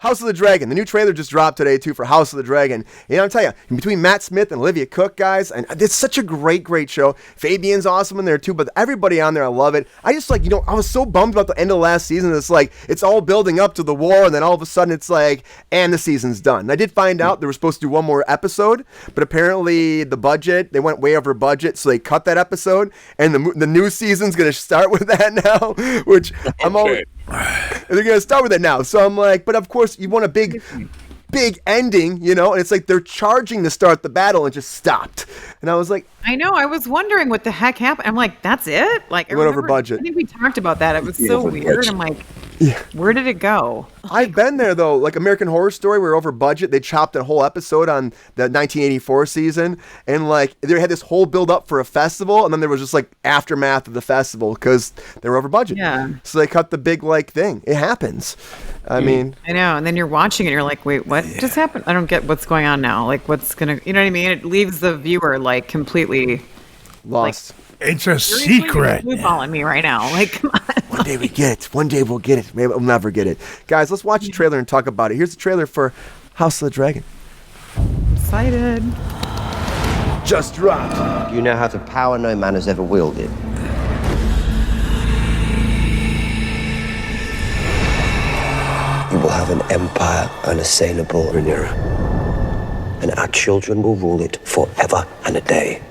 House of the Dragon. The new trailer just dropped today, too, for House of the Dragon. And I'll tell you, between Matt Smith and Olivia Cook, guys, and it's such a great, great show. Fabian's awesome in there, too, but everybody on there, I love it. I just, like, I was so bummed about the end of last season. It's like, it's all building up to the war, and then all of a sudden it's like, and the season's done. And I did find out they were supposed to do one more episode, but apparently the budget, they went way over budget, so they cut that episode, and the new season's going to start with that now, which I'm always... They're going to start with it now. So I'm like, but of course, you want a big ending, and it's like they're charging to start the battle and just stopped. And I was like... I know. I was wondering what the heck happened. I'm like, that's it? Like, it went over budget. I think we talked about that. It was so weird. I'm like, where did it go? I've been there, though. Like American Horror Story, we were over budget. They chopped a whole episode on the 1984 season. And, like, they had this whole build-up for a festival. And then there was just, like, aftermath of the festival because they were over budget. Yeah. So they cut the big, like, thing. It happens. I mean... I know. And then you're watching it and you're like, wait, what just happened? I don't get what's going on now. Like, what's going to... You know what I mean? It leaves the viewer, like, completely... lost. Like, it's a secret. You're calling me right now. Like, come on. One day we get it. One day we'll get it. Maybe we'll never get it. Guys, let's watch the trailer and talk about it. Here's the trailer for House of the Dragon. Excited. Just dropped. You now have the power no man has ever wielded. You will have an empire unassailable, Rhaenyra. And our children will rule it forever and a day.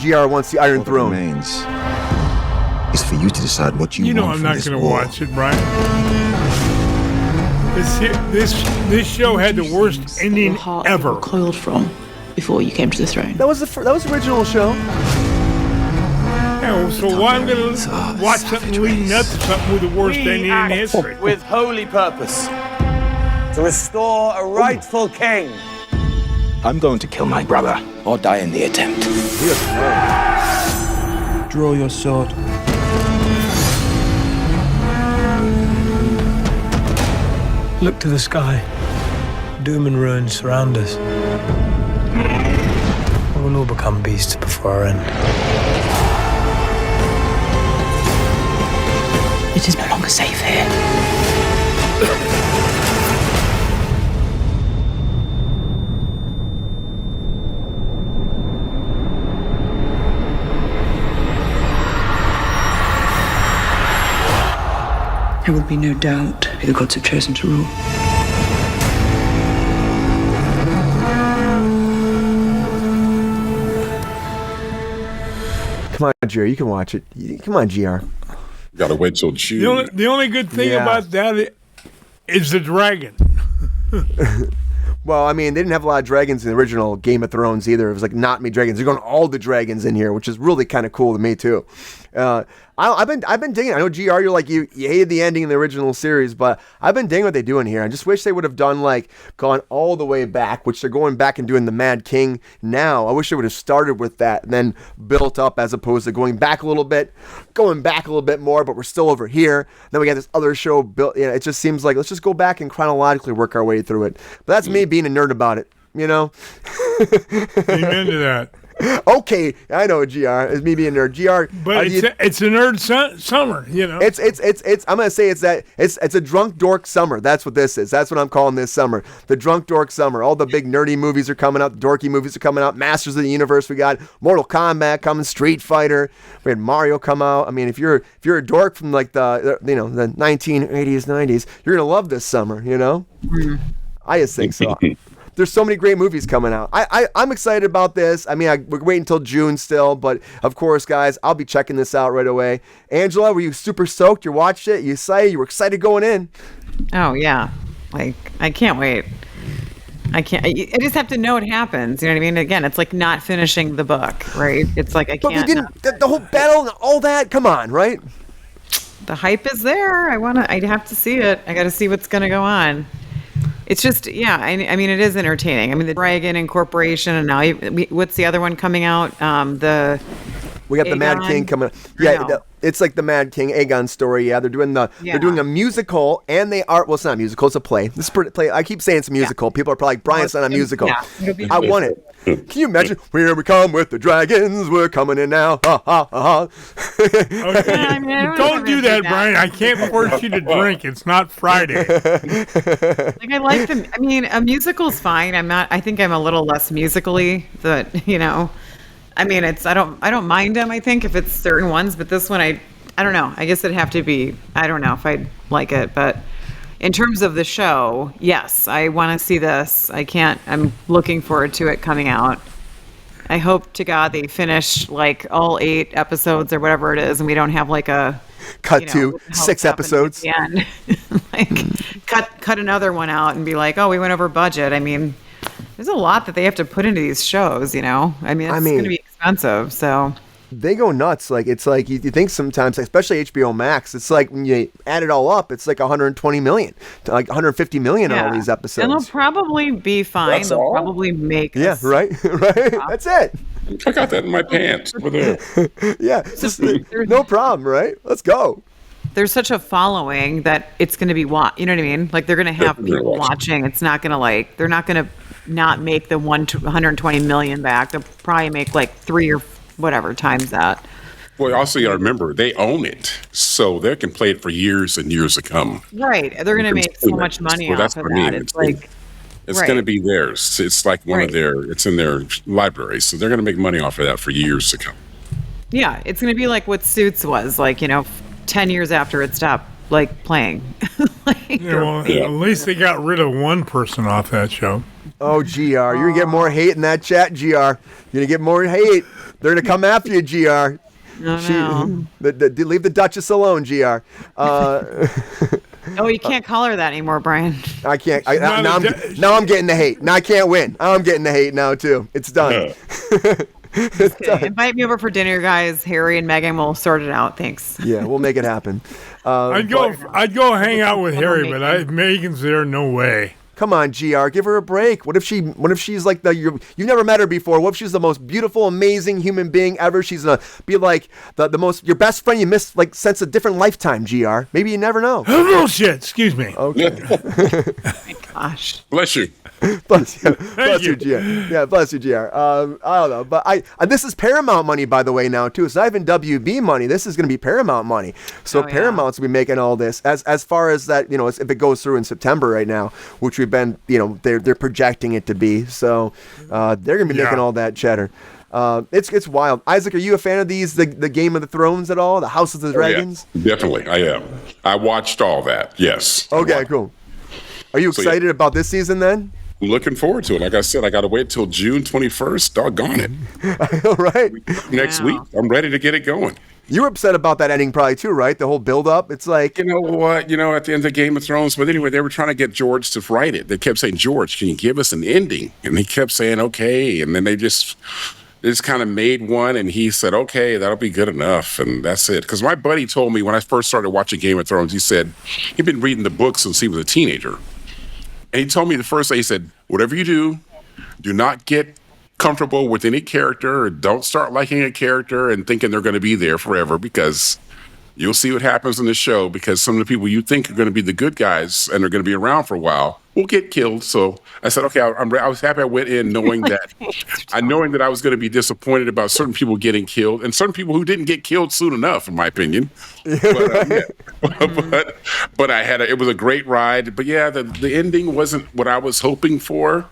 GR wants the Iron Throne. Remains is for you to decide what you want. You know I'm not going to watch it, Brian. This show had the worst ending ever. Coiled from before you came to the throne. That was the original show. Yeah, so why I'm going to watch something leading up to something with the worst ending in history? With holy purpose to restore a rightful king. I'm going to kill my brother or die in the attempt. Draw your sword. Look to the sky. Doom and ruin surround us. We will all become beasts before our end. It is no longer safe here. There will be no doubt who the gods have chosen to rule. Come on, GR, you can watch it. Come on, GR. Gotta wait till June. The only good thing about that is the dragon. Well, I mean, they didn't have a lot of dragons in the original Game of Thrones either. It was like not many dragons. They're going all the dragons in here, which is really kind of cool to me too. I've been digging. I know GR, you're like you hated the ending in the original series, but I've been digging what they do in here. I just wish they would have gone all the way back, which they're going back and doing the Mad King now. I wish they would have started with that and then built up as opposed to going back a little bit more, but we're still over here. Then we got this other show built. It just seems like let's just go back and chronologically work our way through it. But that's me being a nerd about it, Amen to that. Okay, I know, GR. It's me being a nerd. GR, but it's a nerd summer, It's I'm gonna say it's a drunk dork summer. That's what this is. That's what I'm calling this summer. The drunk dork summer. All the big nerdy movies are coming out. The dorky movies are coming out. Masters of the Universe. We got Mortal Kombat coming. Street Fighter. We had Mario come out. I mean, if you're a dork from like the 1980s, 90s, you're gonna love this summer. I just think so. There's so many great movies coming out. I'm excited about this. I mean, we're waiting until June still, but of course, guys, I'll be checking this out right away. Angela, were you super stoked? You watched it? You were excited going in? Oh, yeah. Like, I can't wait. I just have to know it happens. You know what I mean? Again, it's like not finishing the book, right? It's like I can't. But we didn't, the whole battle and all that, come on, right? The hype is there. I'd have to see it. I got to see what's going to go on. It's just, I mean, it is entertaining. I mean, the Dragon Incorporation, and now what's the other one coming out? We got the Mad Aegon? King coming. I Yeah, know. it's like the Mad King Aegon story. Yeah, they're doing Yeah. a musical, and they are. Well, it's not a musical. It's a play. This is play. I keep saying it's a musical. People are probably like, Brian, it's not a musical. Yeah, it'll be I want it. Can you imagine? Here we come with the dragons. We're coming in now. Ha ha ha. Okay. I mean, I Don't do that, Brian. I can't force you to drink. It's not Friday. Like I like them. I mean, a musical's fine. I think I'm a little less musically, but I mean, I don't mind them. I think if it's certain ones, but this one, I don't know. I guess it'd have to be. I don't know if I'd like it, but in terms of the show, yes, I want to see this. I'm looking forward to it coming out. I hope to God they finish like all 8 episodes or whatever it is, and we don't have like a Cut to what the hell's 6 happening episodes. at the end. Like cut another one out and be like, oh, we went over budget. I mean, there's a lot that they have to put into these shows, I mean, it's going to be expensive. So They go nuts. Like it's like you think sometimes, especially HBO Max, it's like when you add it all up, it's like 120 million, to like 150 million on all these episodes. And they'll probably be fine. That's They'll all? probably make Yeah, right. That's it. I got that in my pants over there. Yeah, no problem, right? Let's go. There's such a following that it's going to be you know what I mean? Like they're going to have They're people watching. It's not going to they're not going to not make the 120 million back. They'll probably make like 3 or whatever times that. Well, also you got to remember they own it, so they can play it for years and years to come. Right. They're going to make so much money Well, off that's of what I mean. that. It's like, It's right. going to be theirs. It's like one of Right. it's in their library, so they're going to make money off of that for years to come. yeah, it's going to be like what Suits was, 10 years after it stopped playing. Well, at least they got rid of one person off that show. Oh, GR, you're gonna get more hate in that chat, GR. You're gonna get more hate. They're gonna come after you, GR. No. Leave the Duchess alone, GR. Oh, you can't call her that anymore, Brian. I can't. not Now a now I'm getting the hate. Now I can't win. I'm getting the hate now too. It's done. It's done. Invite me over for dinner, guys. Harry and Meghan will sort it out. Thanks. Yeah, we'll make it happen. I'd go hang out with Harry, but if Megan's there, no way. Come on, GR, give her a break. What if she's like you've never met her before? What if she's the most beautiful, amazing human being ever? She's gonna be like the most your best friend you missed since a different lifetime, GR. Maybe you never know. Bullshit. Excuse me. Okay. Gosh. Bless you. Bless you. Bless you, GR. Yeah, bless you, GR. I don't know, but this is Paramount money, by the way, now too. It's not even WB money. This is going to be Paramount money. So Paramount's will be making all this as far as that, if it goes through in September right now, which we've been, they're projecting it to be. So they're going to be making all that cheddar. It's wild. Isaac, are you a fan of the Game of the Thrones at all? The House of the Dragons? Yeah, definitely, I am. I watched all that. Yes. Okay, cool. Are you excited about this season then? I'm looking forward to it. Like I said, I got to wait till June 21st. Doggone it. All right. Next week, I'm ready to get it going. You were upset about that ending probably too, right? The whole build-up. It's like... You know what? At the end of Game of Thrones, but anyway, they were trying to get George to write it. They kept saying, George, can you give us an ending? And he kept saying, okay. And then they just kind of made one, and he said, okay, that'll be good enough. And that's it. Because my buddy told me when I first started watching Game of Thrones, he said he'd been reading the books since he was a teenager. And he told me the first day, he said, whatever you do not get comfortable with any character, or don't start liking a character and thinking they're going to be there forever, because you'll see what happens in the show, because some of the people you think are going to be the good guys and are going to be around for a while will get killed. So I said, okay, I was happy I went in knowing that I was going to be disappointed about certain people getting killed, and certain people who didn't get killed soon enough, in my opinion. But it was a great ride. But yeah, the ending wasn't what I was hoping for,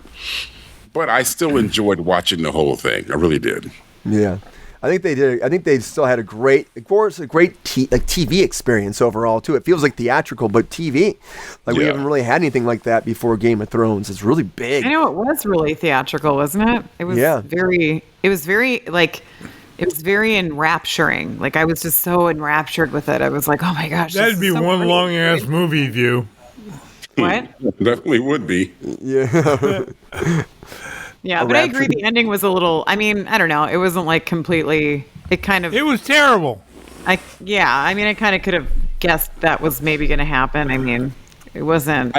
but I still enjoyed watching the whole thing. I really did. Yeah. I think they did. I think they still had a great TV experience overall too. It feels like theatrical, but TV. We haven't really had anything like that before Game of Thrones. It's really big. I know it was really theatrical, wasn't it? It was very. It was very enrapturing. I was just so enraptured with it. I was like, oh my gosh, That'd be one long ass movie view. What? Definitely would be. Yeah. Yeah, but I agree. The ending was a little. I mean, I don't know. It wasn't completely. It was terrible. I kind of could have guessed that was maybe going to happen. I mean, it wasn't.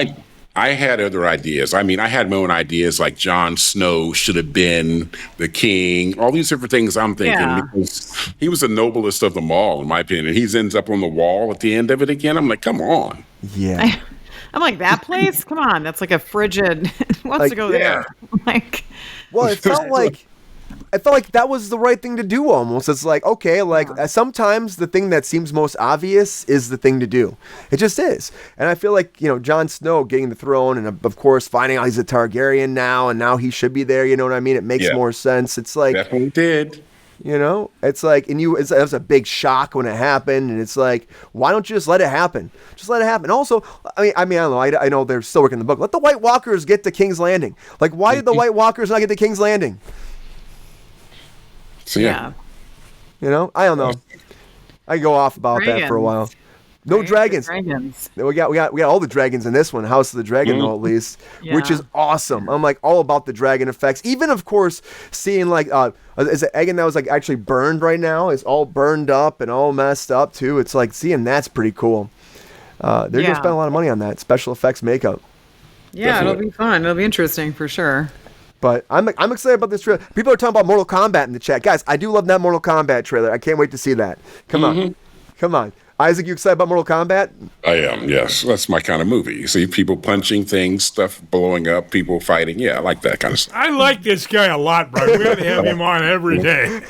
I had other ideas. I mean, I had my own ideas, like Jon Snow should have been the king. All these different things I'm thinking. Yeah. Because he was the noblest of them all, in my opinion. And he ends up on the wall at the end of it again. I'm like, come on. Yeah. I'm like, that place? Come on, that's like a frigid. Who wants to go there? Like, Well, it felt like that was the right thing to do almost. It's like, okay, like sometimes the thing that seems most obvious is the thing to do. It just is. And I feel like, Jon Snow getting the throne and of course finding out he's a Targaryen now and now he should be there, you know what I mean? It makes more sense. It's like, definitely did. It's like, and it was a big shock when it happened, and it's like, why don't you just let it happen? Just let it happen. Also, I don't know. I know they're still working the book. Let the White Walkers get to King's Landing. Like, why did the White Walkers not get to King's Landing? So, yeah. I don't know. I go off about that for a while. No dragons. We got all the dragons in this one. House of the Dragon, though, at least, which is awesome. I'm like all about the dragon effects. Even, of course, seeing like is it Egan that was like actually burned right now? Is all burned up and all messed up too. It's like seeing that's pretty cool. They're gonna spend a lot of money on that special effects makeup. Yeah, Definitely. It'll be fun. It'll be interesting for sure. But I'm excited about this trailer. People are talking about Mortal Kombat in the chat, guys. I do love that Mortal Kombat trailer. I can't wait to see that. Come on. Isaac, you excited about Mortal Kombat? I am, yes. That's my kind of movie. You see people punching things, stuff blowing up, people fighting. Yeah, I like that kind of stuff. I like this guy a lot, bro. We ought to have him on every day.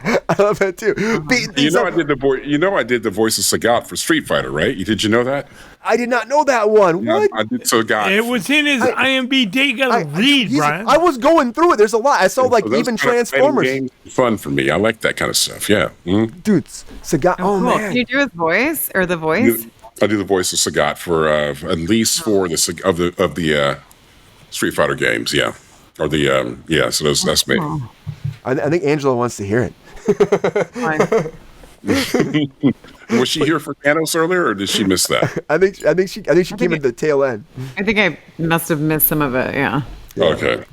I love that too. I did the voice of Sagat for Street Fighter, right? Did you know that? I did not know that one. What? I did Sagat. It was in his IMDb. You gotta read, Brian. I was going through it. There's a lot. I saw even Transformers. Game fun for me. I like that kind of stuff. Yeah. Mm-hmm. Dude, Sagat. Oh, cool. Man. Can you do his voice or the voice? I do the voice of Sagat for at least four of the Street Fighter games. Yeah. Or the So that's me. I think Angela wants to hear it. Was she here for Thanos earlier, or did she miss that? I think she came at the tail end. I think I must have missed some of it. Yeah. Okay.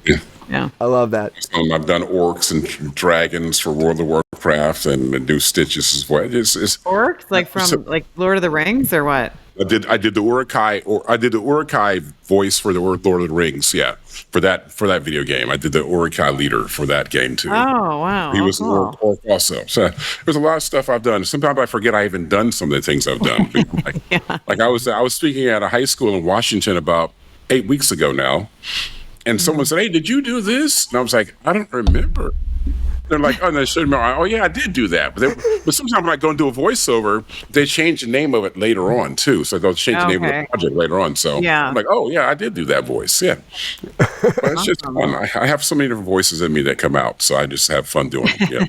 Yeah. I love that. I've done orcs and dragons for World of Warcraft and do Stitches as well. It's orcs like from like Lord of the Rings or what? I did the Uruk-hai voice for the Lord of the Rings. Yeah, for that video game, I did the Uruk-hai leader for that game too. Oh wow, he was cool. Orc also. So there's a lot of stuff I've done. Sometimes I forget I even done some of the things I've done. Like I was speaking at a high school in Washington about 8 weeks ago now, and someone said, "Hey, did you do this?" And I was like, "I don't remember." They're like, "Oh, they should remember." Oh, yeah, I did do that. But sometimes when I go and do a voiceover, they change the name of it later on too. So they'll change the name of the project later on. So I'm like, "Oh, yeah, I did do that voice." Yeah, but it's just fun. I have so many different voices in me that come out, so I just have fun doing it. Yeah.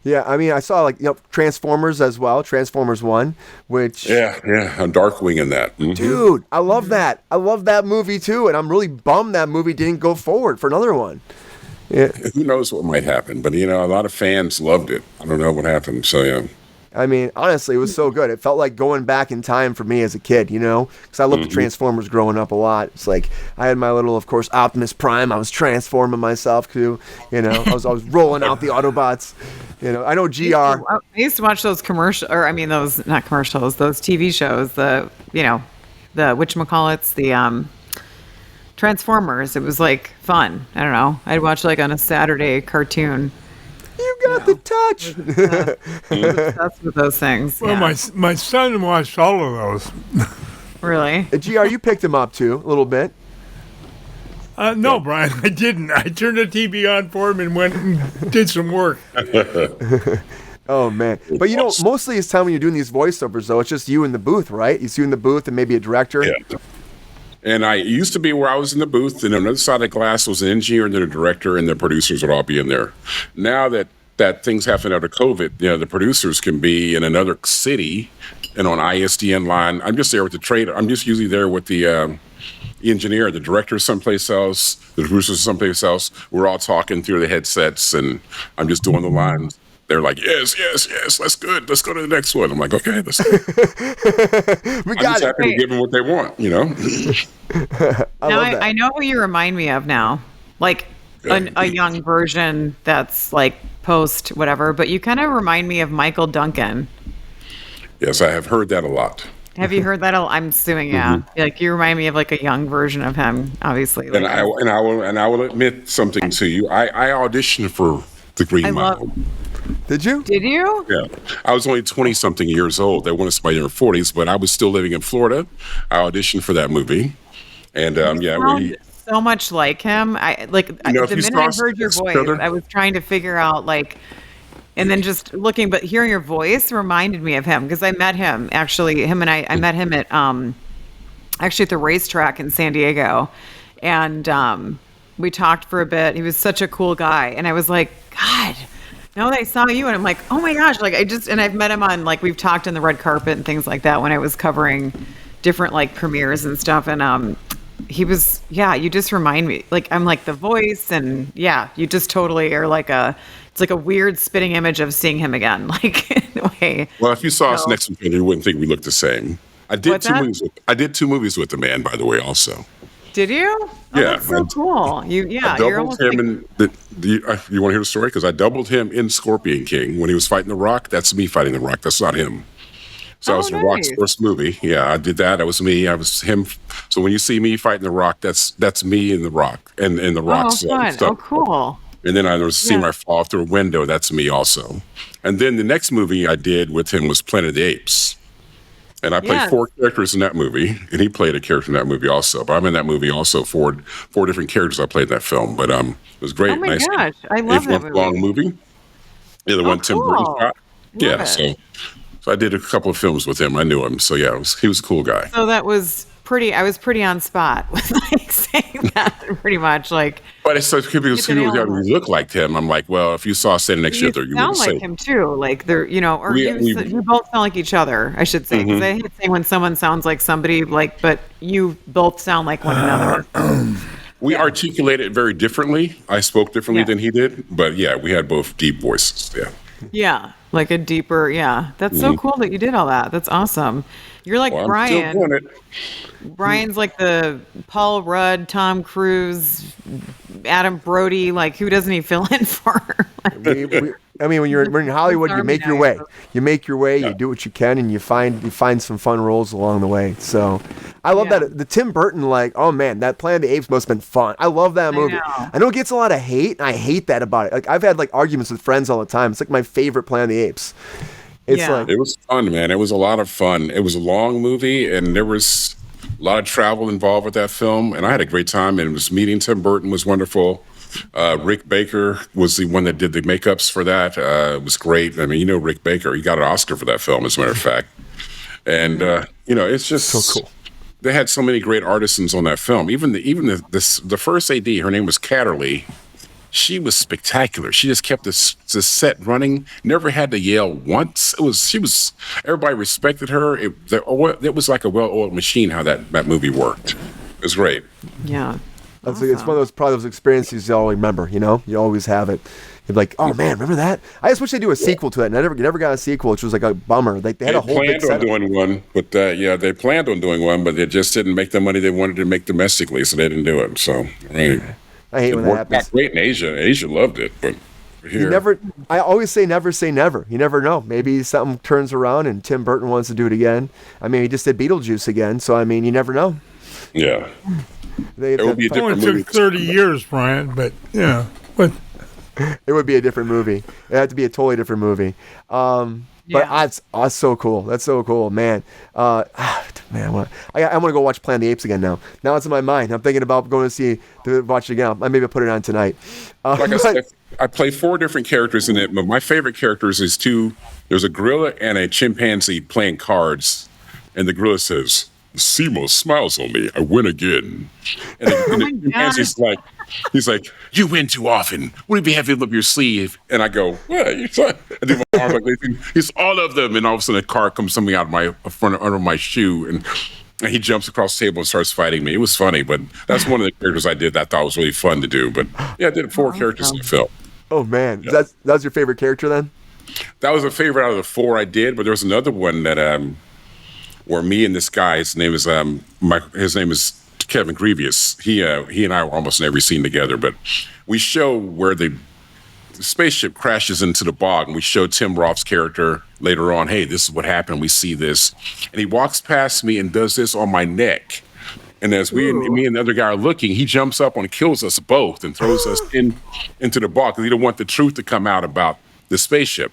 Yeah, I mean, I saw Transformers as well, Transformers 1, which... Yeah, I'm Darkwing in that. Mm-hmm. Dude, I love that. I love that movie too, and I'm really bummed that movie didn't go forward for another one. Yeah. Who knows what might happen, but a lot of fans loved it. I don't know what happened, so yeah. I mean, honestly, it was so good. It felt like going back in time for me as a kid, because I loved the Transformers growing up a lot. It's like I had my little, of course, Optimus Prime. I was transforming myself too. I was rolling out the Autobots. I know GR. I used to watch those those not commercials, those TV shows. The whatchamacallits, the Transformers. It was like fun. I don't know. I'd watch like on a Saturday cartoon. You got the touch. Obsessed with those things. Well, my son watched all of those. Really? GR, you picked him up too a little bit. No, Brian, I didn't. I turned the TV on for him and went and did some work. Oh, man. But, mostly it's time when you're doing these voiceovers, though. It's just you in the booth, right? It's you in the booth and maybe a director. Yeah. And I used to be where I was in the booth, and on the other side of the glass was an engineer and then a director, and the producers would all be in there. Now that things happen out of COVID, the producers can be in another city and on ISDN line. I'm just there with the trader. I'm just usually there with the engineer, the director someplace else, the producers someplace else. We're all talking through the headsets, and I'm just doing the lines. They're like, yes, that's good. Let's go to the next one. I'm like, okay, let's go. We got it. Happy to give them what they want, I know who you remind me of now. Like a young version that's like post whatever, but you kind of remind me of Michael Duncan. Yes, I have heard that a lot. Have you heard that? I'm assuming, yeah. Like you remind me of like a young version of him, obviously. Like, And I will admit something to you. I auditioned for the Green Mile. Did you? Did you? Yeah, I was only 20-something years old. They wanted somebody in their 40s, but I was still living in Florida. I auditioned for that movie, and So much like him. The minute I heard your voice, I was trying to figure out like, and then just looking, but hearing your voice reminded me of him because I met him actually. I met him at actually at the racetrack in San Diego, and we talked for a bit. He was such a cool guy, and I was like, God. Now that I saw you, and I'm like, oh my gosh, like and I've met him on, like, we've talked on the red carpet and things like that when I was covering different, like, premieres and stuff, and he was, you just remind me, like, I'm like the voice, and you just totally are like it's like a weird spitting image of seeing him again, like, in a way. Well, if you saw us next weekend, you wouldn't think we looked the same. I did two movies with the man, by the way, also. Did you? Oh, yeah, that's so cool. I you're doubled almost him like, you want to hear the story? Because I doubled him in Scorpion King when he was fighting The Rock. That's me fighting The Rock. That's not him. So I was The Rock's first movie. Yeah, I did that. That was me. I was him. So when you see me fighting The Rock, that's me in The Rock and The Rock's fun. stuff. Oh, cool. And then I was seeing my fall through a window. That's me also. And then the next movie I did with him was Planet of the Apes. And I played 4 characters in that movie, and he played a character in that movie also. But I'm in that movie also, four different characters I played in that film. But it was great. Oh my gosh, I love that movie. Long movie. Yeah, the one Tim Burton shot. Yeah, so I did a couple of films with him. I knew him, so yeah, he was a cool guy. So that was pretty. I was pretty on spot with like saying that pretty much like. But it's like because he looked like him. I'm like, well, if you saw us standing next to each other, you would sound like him too. Like they're, or you both sound like each other. I should say because I hate saying when someone sounds like somebody but you both sound like one another. We articulated very differently. I spoke differently than he did, but we had both deep voices. Yeah. Yeah, like a deeper. Yeah, that's so cool that you did all that. That's awesome. You're like Brian. I'm still doing it. Brian's like the Paul Rudd, Tom Cruise, Adam Brody. Like, who doesn't he fill in for? I mean, when you're in Hollywood, you make your way. You make your way. You do what you can, and you find some fun roles along the way. So, I love that. The Tim Burton, like, oh man, that Planet of the Apes must have been fun. I love that movie. I know it gets a lot of hate, and I hate that about it. Like, I've had like arguments with friends all the time. It's like my favorite Planet of the Apes. It's like it was fun, man. It was a lot of fun. It was a long movie, and there was a lot of travel involved with that film, and I had a great time. And it was meeting Tim Burton was wonderful. Rick Baker was the one that did the makeups for that. It was great. I mean, Rick Baker. He got an Oscar for that film, as a matter of fact. And it's just so cool. They had so many great artisans on that film. Even the first AD, her name was Catterley. She was spectacular. She just kept the set running. Never had to yell once. Everybody respected her. It was like a well-oiled machine how that movie worked. It was great. Yeah. Awesome. It's one of those experiences you always remember, You always have it. You're like, oh man, remember that? I just wish they do a sequel to it. And I never got a sequel, which was like a bummer. Like they had a whole big planned on doing one, but they planned on doing one, but they just didn't make the money they wanted to make domestically, so they didn't do it. So I hate when that happens. Great in Asia. Asia loved it, but here. I always say never say never. You never know. Maybe something turns around and Tim Burton wants to do it again. I mean, he just did Beetlejuice again, so I mean, you never know. Yeah. It would be a different movie. It took 30 years, Brian, but but it would be a different movie. It had to be a totally different movie. But that's so cool. That's so cool, man. Man, I'm gonna go watch Planet of the Apes again now. Now it's in my mind. I'm thinking about going to watch it again. I maybe put it on tonight. Like I said, I play 4 different characters in it, but my favorite characters is 2. There's a gorilla and a chimpanzee playing cards, and the gorilla says, "Simo smiles on me. I win again." And the chimpanzee's like, he's like, "You win too often. What do you have up your sleeve?" And I go, "What?" I do my arm like this. He's all of them, and all of a sudden a car comes something out of my under my shoe, and he jumps across the table and starts fighting me. It was funny, but that's one of the characters I did that I thought was really fun to do. But I did 4 characters in the film. Oh man, that was your favorite character then? That was a favorite out of the 4 I did, but there was another one that where me and this guy, his name is Kevin Grievous. He and I were almost in every scene together, but we show where the spaceship crashes into the bog, and we show Tim Roth's character later on, hey, this is what happened. We see this. And he walks past me and does this on my neck. And as me and the other guy are looking, he jumps up and kills us both and throws us into the bog because he don't want the truth to come out about the spaceship.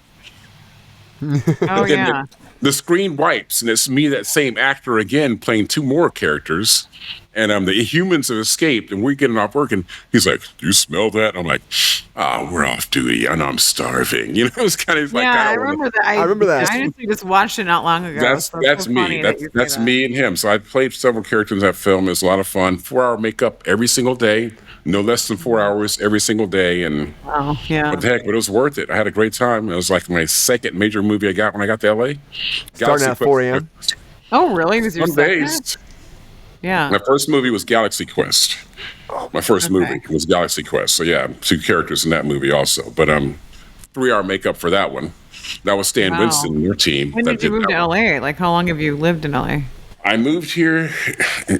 Oh, yeah. The screen wipes, and it's me, that same actor again, playing two more characters. And the humans have escaped, and we're getting off work, and he's like, "Do you smell that?" I'm like, "Oh, we're off duty, and I'm starving." You know, it's kind of like, I remember that. I remember that. I honestly just watched it not long ago. That's so me. That's me and him. So I played several characters in that film. It was a lot of fun. 4-hour makeup every single day, no less than 4 hours every single day, and yeah. what the heck? But it was worth it. I had a great time. It was like my second major movie I got when I got to LA. Starting at 4 a.m. Oh, really? Was your second? Days. Yeah. My first movie was Galaxy Quest. My first movie was Galaxy Quest. So yeah, 2 characters in that movie also. But 3-hour makeup for that one. That was Stan Winston and your team. When did you move to LA? Like, how long have you lived in LA? I moved here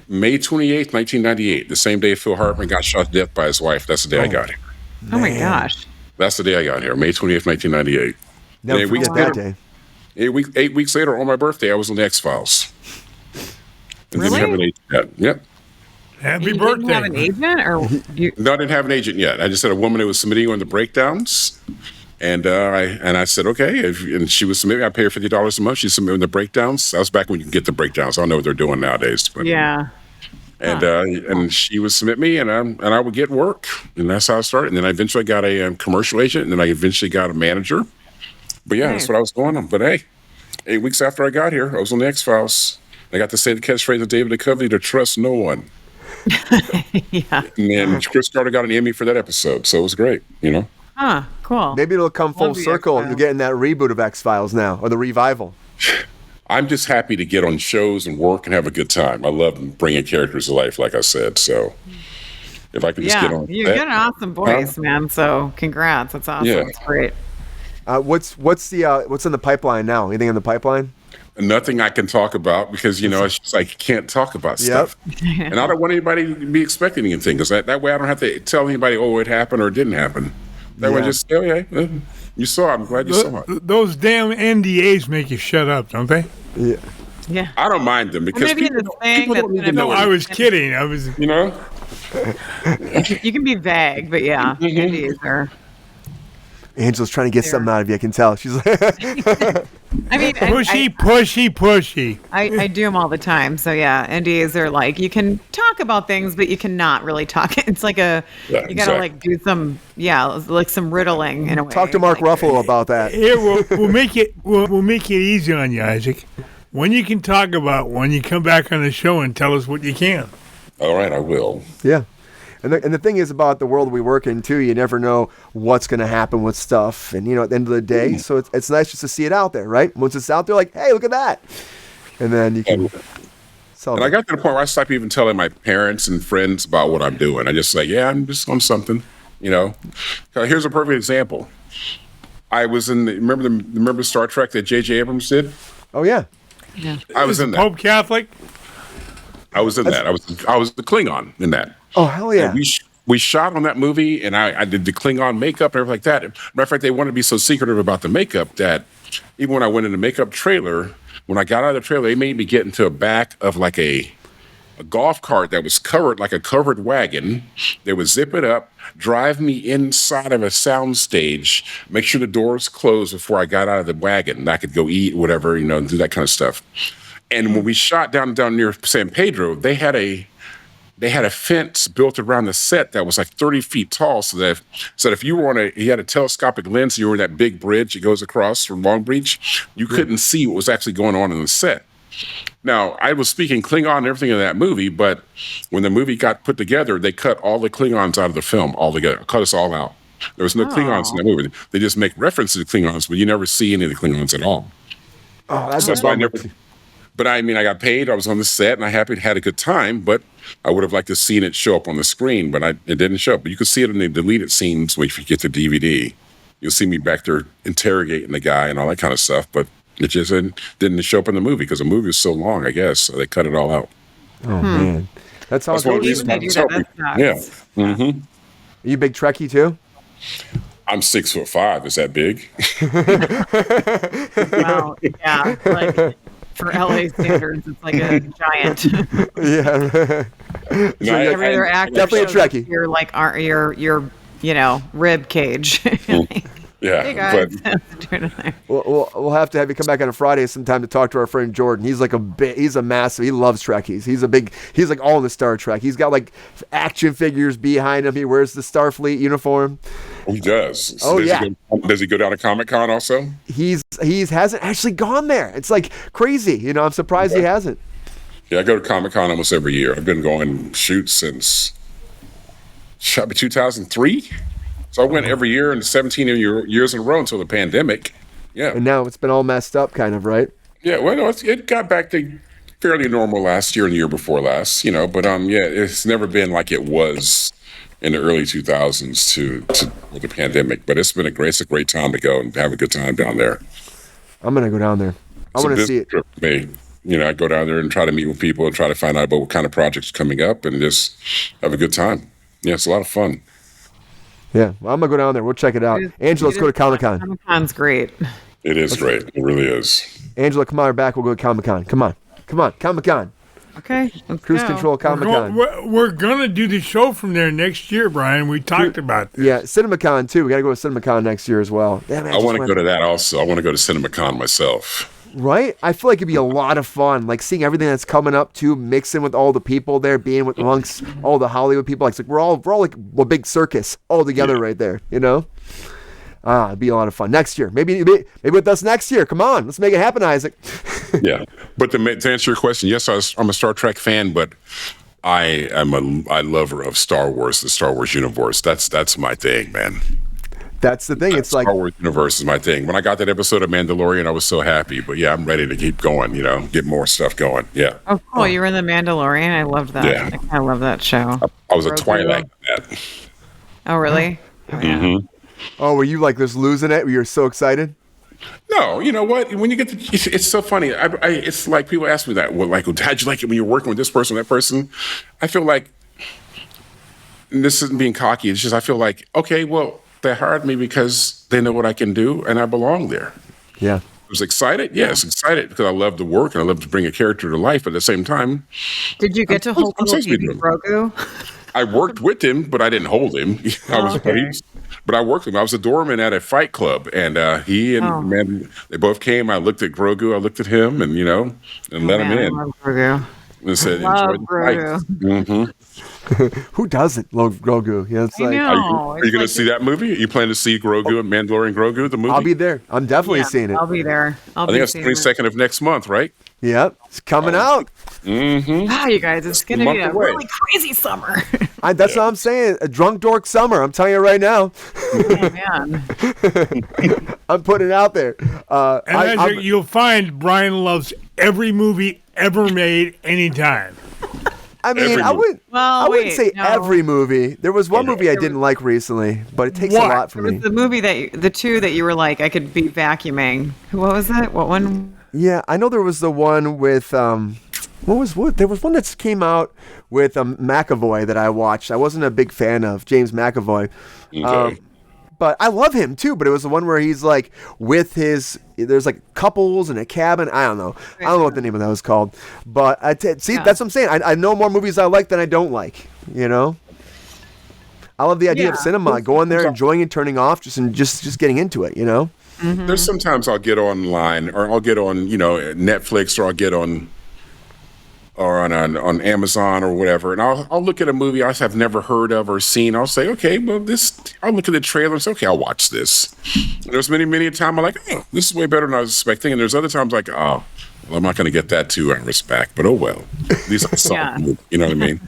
May 28th, 1998. The same day Phil Hartman got shot to death by his wife. That's the day I got here. Oh my gosh. That's the day I got here, May 28th, 1998. Never forget that day. 8 weeks later, on my birthday, I was on the X-Files. And Really? didn't have an agent yet. Yep. Happy You birthday. didn't have an agent, or you? No, I didn't have an agent yet. I just had a woman who was submitting on the breakdowns. And I said, okay. And she was submitting. I pay her $50 a month. She submitted the breakdowns. That was back when you could get the breakdowns. I don't know what they're doing nowadays. But, Yeah. And she would submit me, and I would get work. And that's how I started. And then I eventually got a commercial agent, and then I eventually got a manager. But, yeah, that's what I was going on. But, hey, 8 weeks after I got here, I was on the X-Files. I got to say the catchphrase of David Duchovny, to trust no one. Yeah. And then Chris Carter got an Emmy for that episode, so it was great, you know? Huh. Cool. Maybe it'll come full Love the circle. X-Files. You're getting that reboot of X-Files now, or the revival. I'm just happy to get on shows and work and have a good time. I love bringing characters to life, like I said, so if I can just get on you that. get an awesome voice, man. So congrats. That's awesome. Yeah. It's great. What's in the pipeline now? Anything in the pipeline? Nothing I can talk about because, it's just like you can't talk about stuff. And I don't want anybody to be expecting anything because that way I don't have to tell anybody, it happened or it didn't happen. That way just, you saw it. I'm glad you saw it. Those damn NDAs make you shut up, don't they? Yeah. Yeah. I don't mind them because maybe people, the thing people don't that's even know. I was kidding. I was, You know? You can be vague, but yeah, Indies are. Angela's trying to get something out of you. I can tell. She's like, I mean, pushy. I do them all the time. So yeah, NDAs are like you can talk about things, but you cannot really talk. It's like you gotta like do some like some riddling in a way. talk to Mark Ruffalo about that. Here, we'll make it easy on you, Isaac. When you can talk about one, you come back on the show and tell us what you can. All right, I will. Yeah. And the thing is about the world we work in, too, you never know what's going to happen with stuff. And, at the end of the day, so it's nice just to see it out there, right? Once it's out there, like, hey, look at that. And then you can And I got to the point where I stopped even telling my parents and friends about what I'm doing. I just say, I'm just on something, Here's a perfect example. I was in remember Star Trek that J.J. Abrams did? Oh, yeah. Yeah. I was in that. Pope Catholic? I was in that. I was the Klingon in that. Oh, hell yeah. And we shot on that movie, and I did the Klingon makeup and everything like that. Matter of fact, they wanted to be so secretive about the makeup that even when I went in the makeup trailer, when I got out of the trailer, they made me get into a back of like a golf cart that was covered like a covered wagon. They would zip it up, drive me inside of a sound stage, make sure the doors closed before I got out of the wagon, and I could go eat, whatever, do that kind of stuff. And when we shot down near San Pedro, they had a fence built around the set that was like 30 feet tall, so that if you were you had a telescopic lens, you were in that big bridge that goes across from Long Beach, you couldn't see what was actually going on in the set. Now, I was speaking Klingon and everything in that movie, but when the movie got put together, they cut all the Klingons out of the film altogether, cut us all out. There was no Klingons in that movie. They just make references to Klingons, but you never see any of the Klingons at all. Oh, that's why I never... But I mean, I got paid. I was on the set, and I had a good time. But I would have liked to seen it show up on the screen, but it didn't show up. But you can see it in the deleted scenes when you get the DVD. You'll see me back there interrogating the guy and all that kind of stuff. But it just didn't show up in the movie because the movie was so long, I guess. So they cut it all out. Oh, man. That's how That's one of the reasons I was helping. Yeah. Mm-hmm. Are you a big Trekkie, too? I'm 6'5". Is that big? Well, yeah, like for LA standards, it's like a giant. Yeah. No, Every other actor definitely a shows Trekkie. Your like your rib cage. Yeah, Hey guys. but We'll have to have you come back on a Friday sometime to talk to our friend Jordan. He's like he's a massive. He loves Trekkies. He's like all in the Star Trek. He's got like action figures behind him. He wears the Starfleet uniform. he does. Oh, does yeah. Does he go down to Comic-Con also? He hasn't actually gone there. It's like crazy. I'm surprised he hasn't. Yeah, I go to Comic-Con almost every year. I've been going since 2003. So I went every year and 17 years in a row until the pandemic. Yeah. And now it's been all messed up, kind of, right? Yeah, well, no, it got back to fairly normal last year and the year before last, but yeah, it's never been like it was in the early 2000s to with the pandemic. But it's a great time to go and have a good time down there. I'm gonna go down there. I want to see it. Trip for me. I go down there and try to meet with people and try to find out about what kind of projects are coming up and just have a good time. Yeah, it's a lot of fun. Yeah, well, I'm gonna go down there. We'll check it out. Angela, let's go to Comic-Con. Comic-Con's great. It is great. It really is. Angela, come on our back. We'll go to Comic-Con. Come on, Comic-Con. Okay, let's Cruise go. Control Comic-Con. We're gonna do the show from there next year, Brian. We talked about this. Yeah, CinemaCon too. We gotta go to CinemaCon next year as well. Damn, I want to go to that also. I want to go to CinemaCon myself. Right? I feel like it'd be a lot of fun, like seeing everything that's coming up too, mixing with all the people there, being with amongst all the Hollywood people. Like we're all like a big circus all together right there. It'd be a lot of fun next year. Maybe with us next year. Come on, let's make it happen, Isaac. Yeah, but to answer your question, yes, I'm a Star Trek fan, but I am a lover of Star Wars, the Star Wars universe. That's my thing, man. That's the thing. It's like Star Wars universe is my thing. When I got that episode of Mandalorian, I was so happy. But yeah, I'm ready to keep going. Get more stuff going. Yeah. Oh, cool! You were in the Mandalorian. I loved that. Yeah. I love that show. I was a Twilight in that. Oh, really? Oh, yeah. Mm-hmm. oh, were you like just losing it? You're so excited. No, you know what? When you get it's so funny. It's like people ask me that. Well, like, how'd you like it when you're working with this person, that person? I feel like, and this isn't being cocky. It's just I feel like, okay, well, they hired me because they know what I can do and I belong there. Yeah. I was excited. Yes, excited because I love to work and I love to bring a character to life. But at the same time, Did you get to hold little baby Grogu? I worked with him, but I didn't hold him. But I worked with him. I was a doorman at a fight club, and he and man, they both came. I looked at Grogu, I looked at him, and let him in. I love Grogu. And said, Love "Enjoy the fight." Grogu. Mm-hmm. Who doesn't love Grogu? Yeah, it's I like know. Are you going to see that movie? Are you planning to see Grogu and Mandalorian Grogu, the movie? I'll be there. I'm definitely Yeah, seeing it. I'll be there. I think it's 22nd of next month, right? Yep, it's coming out. Mm-hmm. Wow, you guys, it's going to be a month away. really crazy summer. That's what I'm saying. A drunk dork summer. I'm telling you right now. Oh, man. I'm putting it out there. And you'll find Brian loves every movie ever made anytime. I mean, Every I movie. wouldn't. Well, I wouldn't wait, say no. every movie. There was one movie I didn't like recently, but it takes a What? lot for It me. was the movie the two that you were like, I could be vacuuming. What was that? What one? Yeah, I know there was the one with what? There was one that came out with McAvoy that I watched. I wasn't a big fan of James McAvoy. Okay. But I love him too. But it was the one where he's like with there's like couples in a cabin. I don't know. I don't know what the name of that was called. But see, that's what I'm saying. I know more movies I like than I don't like. I love the idea of Yeah. cinema, going there, enjoying it, turning off, just getting into it. Mm-hmm. There's sometimes I'll get online, or I'll get on, Netflix, or I'll get on Amazon or whatever, and I'll look at a movie I have never heard of or seen. I'll say, okay, well, I'll look at the trailer and say, okay, I'll watch this. And there's many a time I'm like, oh, this is way better than I was expecting. And there's other times like, oh, well, I'm not going to get that 2 hours back, but oh well. These are something, you know what I mean?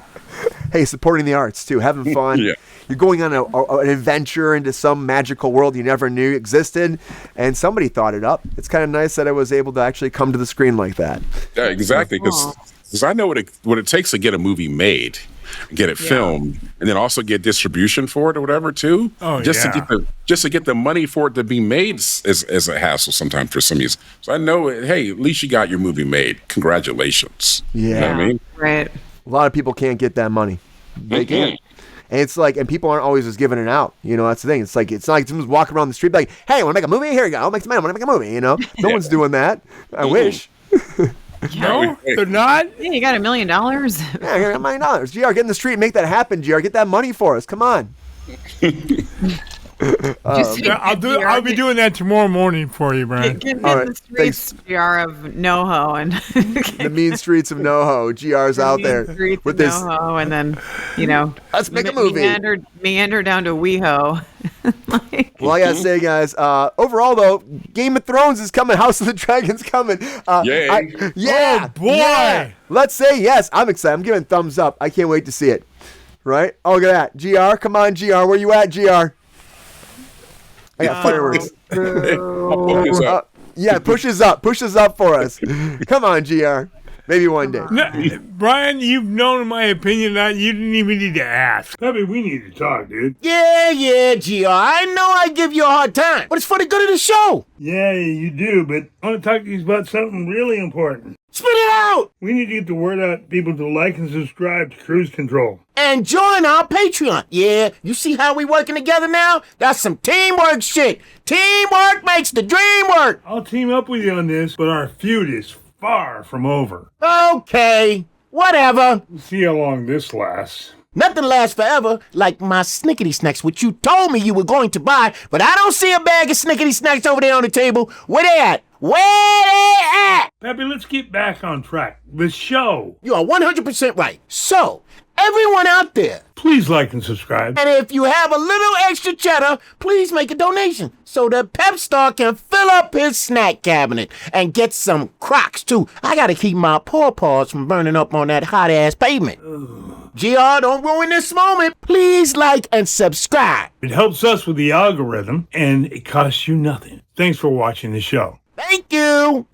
Hey, supporting the arts too, having fun. Yeah. You're going on an adventure into some magical world you never knew existed, and somebody thought it up. It's kind of nice that I was able to actually come to the screen like that. Yeah, exactly. Because I know what it takes to get a movie made, get it filmed, and then also get distribution for it or whatever too. Oh, just to get the money for it to be made is a hassle sometimes for some of these. So I know, hey, at least you got your movie made. Congratulations. Yeah. You know what I mean? Right. A lot of people can't get that money. They can't. And it's like, and people aren't always just giving it out. You know, that's the thing. It's like, it's not like someone's walking around the street like, hey, want to make a movie? Here you go. I'll make some money. I want to make a movie. You know, no one's doing that. I wish. No, they're not. Yeah, you got $1 million. Yeah, I got $1 million. GR, get in the street and make that happen, GR. Get that money for us. Come on. I'll be doing that tomorrow morning for you, Brian. Get in the streets, GR of NoHo, and the mean streets of NoHo. GR's out there with this NoHo, and then let's make a movie. Meander down to WeHo. Well, I gotta say, guys. Overall, though, Game of Thrones is coming. House of the Dragon's coming. Oh boy! Yeah. Let's say yes. I'm excited. I'm giving thumbs up. I can't wait to see it. Right? Oh, look at that. GR, come on, GR. Where you at, GR? I got fireworks. Yeah, pushes up for us. Come on, GR. Maybe one day. No, Brian, you've known my opinion that you didn't even need to ask. Maybe we need to talk, dude. Yeah, GR. I know I give you a hard time, but it's for the good of the show. Yeah, you do, but I want to talk to you about something really important. Spit it out! We need to get the word out to people to like and subscribe to KRUSE CONTROL. And join our Patreon. Yeah, you see how we working together now? That's some teamwork shit. Teamwork makes the dream work. I'll team up with you on this, but our feud is far from over. Okay, whatever. We'll see how long this lasts. Nothing lasts forever, like my Snickety Snacks, which you told me you were going to buy, but I don't see a bag of Snickety Snacks over there on the table. Where they at? Where they at? Pappy, let's get back on track. The show. You are 100% right. So, everyone out there, please like and subscribe. And if you have a little extra cheddar, please make a donation so that Pep Star can fill up his snack cabinet and get some Crocs too. I gotta keep my paws from burning up on that hot ass pavement. GR, don't ruin this moment. Please like and subscribe. It helps us with the algorithm and it costs you nothing. Thanks for watching the show. Thank you.